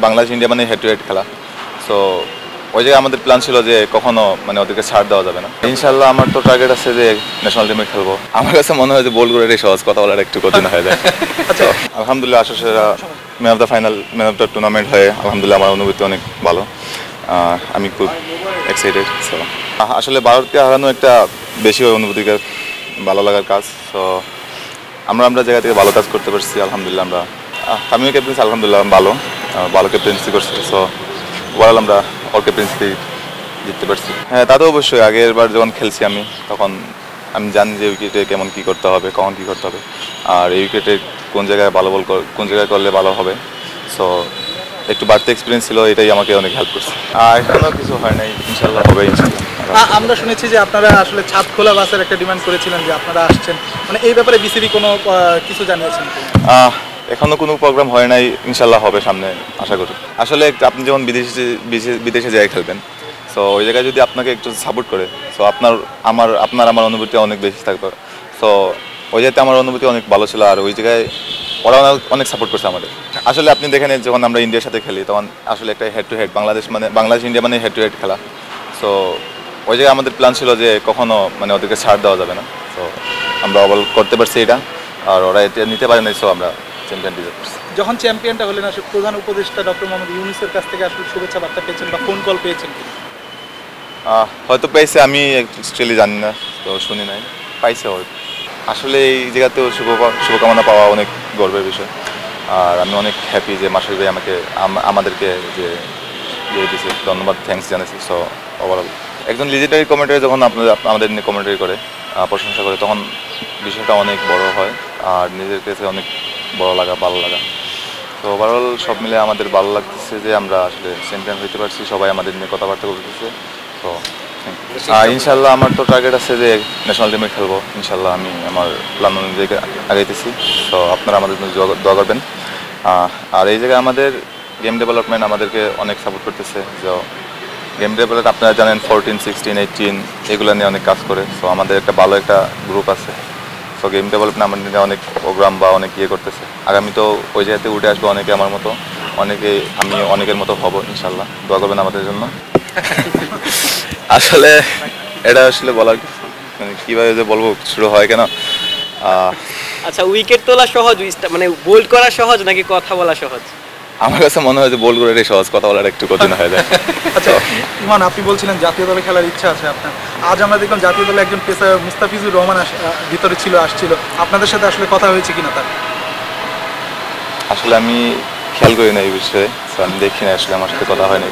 Bangladesh India মানে head to head খেলা। So ওই জায়গায় আমাদের প্ল্যান ছিল যে কখনো মানে ওদেরকে ছাড় দেওয়া যাবে না। ইনশাল্লাহ আমার তো টার্গেট আছে যে ন্যাশনাল টিমে খেলবো। আমার কাছে মনে হয় যে বোল্ড করে সহজ, কথা বলার একটু কঠিন হয়ে যায়। তো আলহামদুলিল্লাহ আশাসেরা man of the final, man of the tournament হয়ে আলহামদুলিল্লাহ আমার অনুভূতি অনেক ভালো। আমি খুব এক্সাইটেড। সো আসলে ভারতকে হারানো একটা বেশি অনুভূতিকে ভালো লাগার কাজ। সো আমরা জায়গা থেকে ভালো কাজ করতে পারছি আলহামদুলিল্লাহ। আমিও ক্যাপ্টেন্সি আলহামদুলিল্লাহ ভালো ক্যাপ্টেন্সি করছি। সো ওভারঅল আমরা অল ক্যাপ্টেন্সি জিততে পারছি। হ্যাঁ, তা তো অবশ্যই। আগের বার যখন খেলছি আমি, তখন আমি জানি যে উইকেটে কেমন কী করতে হবে, কখন কী করতে হবে, আর এই উইকেটে কোন জায়গায় ভালো বল কোন জায়গায় করলে ভালো হবে। সো একটু বাড়তি এক্সপিরিয়েন্স ছিল, এটাই আমাকে অনেক হেল্প করছে। আর এখনও কিছু হয় নাই, ইনশাল্লাহ হবে ইনশাল্লাহ। আমরা শুনেছি যে আপনারা আসলে ছাদ খোলা বাসের একটা ডিমান্ড করেছিলেন যে আপনারা আসছেন, মানে এই ব্যাপারে বিসিবি কোনো কিছু জানিয়েছেন? এখনও কোনো প্রোগ্রাম হয় নাই, ইনশাল্লাহ হবে সামনে আশা করি। আসলে আপনি যখন বিদেশে যাই খেলবেন, সো ওই জায়গায় যদি আপনাকে একটু সাপোর্ট করে, সো আমার অনুভূতি অনেক বেশি থাকবে। সো ওই জায়গাতে আমার অনুভূতি অনেক ভালো ছিল, আর ওই জায়গায় ওরা অনেক সাপোর্ট করছে আমাদের। আসলে আপনি দেখেন যখন আমরা ইন্ডিয়ার সাথে খেলি, তখন আসলে একটা head to head Bangladesh India মানে হেড টু হেড খেলা। সো ওই জায়গায় আমাদের প্ল্যান ছিল যে কখনো মানে ওদেরকে ছাড় দেওয়া যাবে না। সো আমরা অবল করতে পারছি এটা, আর ওরা এটা নিতে পারে নাই। সো আমরা চ্যাম্পিয়ন ডিজার্ভ করছি। যখন চ্যাম্পিয়নটা হলেন, আসলে প্রধান উপদেষ্টা ডক্টর মোহাম্মদ ইউনূসের কাছ থেকে আসলে শুভেচ্ছা বার্তা পেয়েছেন বা ফোন কল পেয়েছেন? হয়তো পেয়েছে, আমি অ্যাকচুয়ালি জানি না, তো শুনি নাই। পাইছে হয়তো। আসলে এই জায়গাতেও শুভকামনা পাওয়া অনেক গর্বের বিষয়, আর আমি অনেক হ্যাপি যে মাশরাফি ভাই আমাদেরকে যে দিয়েছে, ধন্যবাদ, থ্যাঙ্কস জানাচ্ছি। সো ওভারঅল একজন লিজেন্ডারি কমেন্টারি যখন আমাদের নিয়ে কমেন্টারি করে, প্রশংসা করে, তখন বিষয়টা অনেক বড় হয়, আর নিজের কাছে অনেক ভালো লাগা। তো ওভারঅল সব মিলে আমাদের ভালো লাগতেছে যে আমরা আসলে চ্যাম্পিয়ন হইতে পারছি, সবাই আমাদের নিয়ে কথাবার্তা করতেছে। তো ইনশাল্লাহ আমার তো টার্গেট আছে যে ন্যাশনাল টিমে খেলবো। ইনশাল্লাহ আমি আমার প্ল্যান অনুযায়ী আগাইতেছি। তো আপনারা আমাদের জন্য দোয়া করবেন। আর এই জায়গায় আমাদের গেম ডেভেলপমেন্ট আমাদেরকে অনেক সাপোর্ট করতেছে। যে গেম ডেভেলপমেন্ট আপনারা জানেন 14, 16, 18 এগুলো নিয়ে অনেক কাজ করে। সো আমাদের একটা ভালো একটা গ্রুপ আছে। সো গেম ডেভেলপমেন্ট আমাদের অনেক প্রোগ্রাম বা অনেক করতেছে। আগামী তো ওই জায়গাতে উঠে আসবে অনেকে, আমার মতো আমি অনেকের মতো হব ইনশাল্লাহ। দোয়া করবেন আমাদের জন্য। আসলে এটা আসলে বলার মানে কীভাবে যে বলবো, শুরু হয় কেন। আচ্ছা, উইকেট তোলা সহজ, মানে বোল্ড করা সহজ নাকি কথা বলা সহজ? আমার কাছে মনে হয় যে বোল্ড করে সহজ, কথা বলার একটু কঠিন হয়ে যায়। আচ্ছা ইমান, আপনি বলছিলেন জাতীয় দলে খেলার ইচ্ছা আছে আপনার। আজ আমরা দেখলাম জাতীয় দলে একজন পেসার মুস্তাফিজুর রহমান ভিতরে আসছিল। আপনাদের সাথে আসলে কথা হয়েছে কিনা তার? আসলে আমি খেয়াল করি না এই বিষয়ে, আমি দেখি না, আসলে আমার সাথে কথা হয় না।